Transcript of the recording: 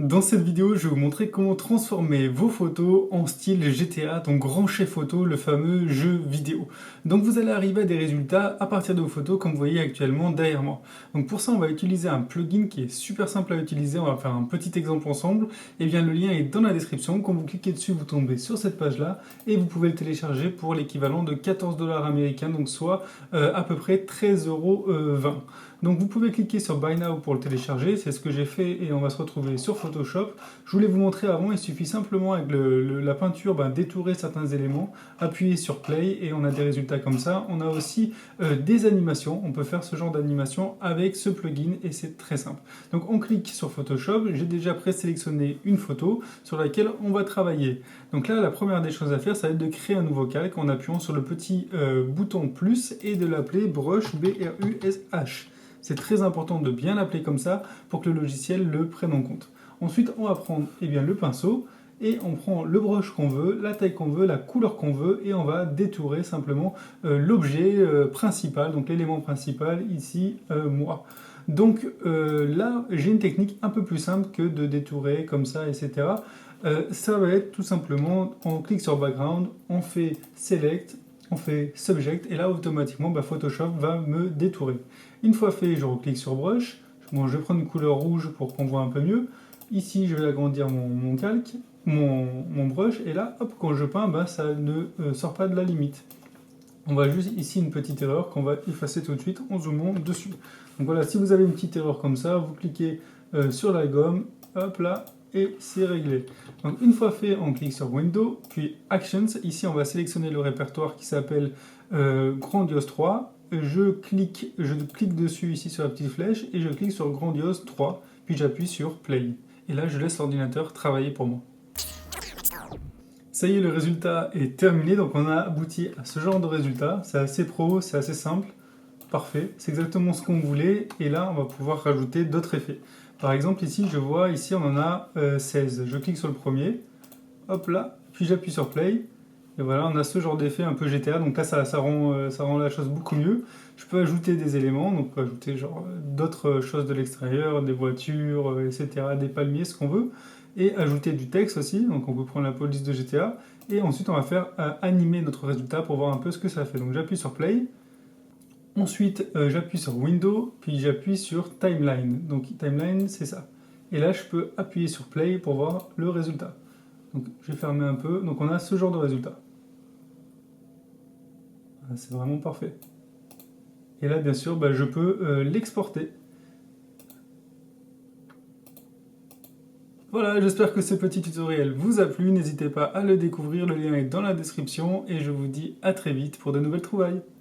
Dans cette vidéo, je vais vous montrer comment transformer vos photos en style GTA, donc Grand Chef Photo, le fameux jeu vidéo. Donc vous allez arriver à des résultats à partir de vos photos comme vous voyez actuellement derrière moi. Donc pour ça, on va utiliser un plugin qui est super simple à utiliser, on va faire un petit exemple ensemble. Et bien le lien est dans la description, quand vous cliquez dessus, vous tombez sur cette page-là et vous pouvez le télécharger pour l'équivalent de 14 dollars américains, donc soit à peu près 13,20 €. Donc vous pouvez cliquer sur Buy Now pour le télécharger, c'est ce que j'ai fait et on va se retrouver sur Photoshop. Je voulais vous montrer avant, il suffit simplement avec la peinture d'étourer certains éléments, appuyer sur Play et on a des résultats comme ça. On a aussi des animations, on peut faire ce genre d'animation avec ce plugin et c'est très simple. Donc on clique sur Photoshop, j'ai déjà présélectionné une photo sur laquelle on va travailler. Donc là, la première des choses à faire, ça va être de créer un nouveau calque en appuyant sur le petit bouton plus et de l'appeler Brush, B-R-U-S-H. C'est très important de bien l'appeler comme ça pour que le logiciel le prenne en compte. Ensuite, on va prendre le pinceau et on prend le brush qu'on veut, la taille qu'on veut, la couleur qu'on veut et on va détourer simplement l'objet principal, donc l'élément principal ici, moi. Donc là, j'ai une technique un peu plus simple que de détourer comme ça, etc. Ça va être tout simplement, on clique sur Background, on fait Select, on fait Subject, et là automatiquement Photoshop va me détourer. Une fois fait, je reclique sur Brush. Bon, je vais prendre une couleur rouge pour qu'on voit un peu mieux. Ici, je vais agrandir mon calque, mon brush, et là, hop, quand je peins, ça ne sort pas de la limite. On va juste ici une petite erreur qu'on va effacer tout de suite en zoomant dessus. Donc voilà, si vous avez une petite erreur comme ça, vous cliquez sur la gomme, hop là, et c'est réglé. Donc une fois fait, on clique sur Window, puis Actions. Ici, on va sélectionner le répertoire qui s'appelle Grandiose 3. Je clique dessus ici sur la petite flèche et je clique sur Grandiose 3, puis j'appuie sur Play. Et là, je laisse l'ordinateur travailler pour moi. Ça y est, le résultat est terminé, donc on a abouti à ce genre de résultat. C'est assez pro, c'est assez simple, parfait, c'est exactement ce qu'on voulait, et là on va pouvoir rajouter d'autres effets. Par exemple ici, je vois, ici on en a 16. Je clique sur le premier, hop là, puis j'appuie sur Play, et voilà, on a ce genre d'effet un peu GTA, donc là ça rend la chose beaucoup mieux. Je peux ajouter des éléments, donc on peut ajouter d'autres choses de l'extérieur, des voitures, etc., des palmiers, ce qu'on veut, et ajouter du texte aussi, donc on peut prendre la police de GTA, et ensuite on va faire animer notre résultat pour voir un peu ce que ça fait. Donc j'appuie sur Play, ensuite j'appuie sur Window, puis j'appuie sur Timeline, donc Timeline c'est ça. Et là je peux appuyer sur Play pour voir le résultat. Donc je vais fermer un peu, donc on a ce genre de résultat. C'est vraiment parfait. Et là, bien sûr, je peux l'exporter. Voilà, j'espère que ce petit tutoriel vous a plu. N'hésitez pas à le découvrir, le lien est dans la description. Et je vous dis à très vite pour de nouvelles trouvailles.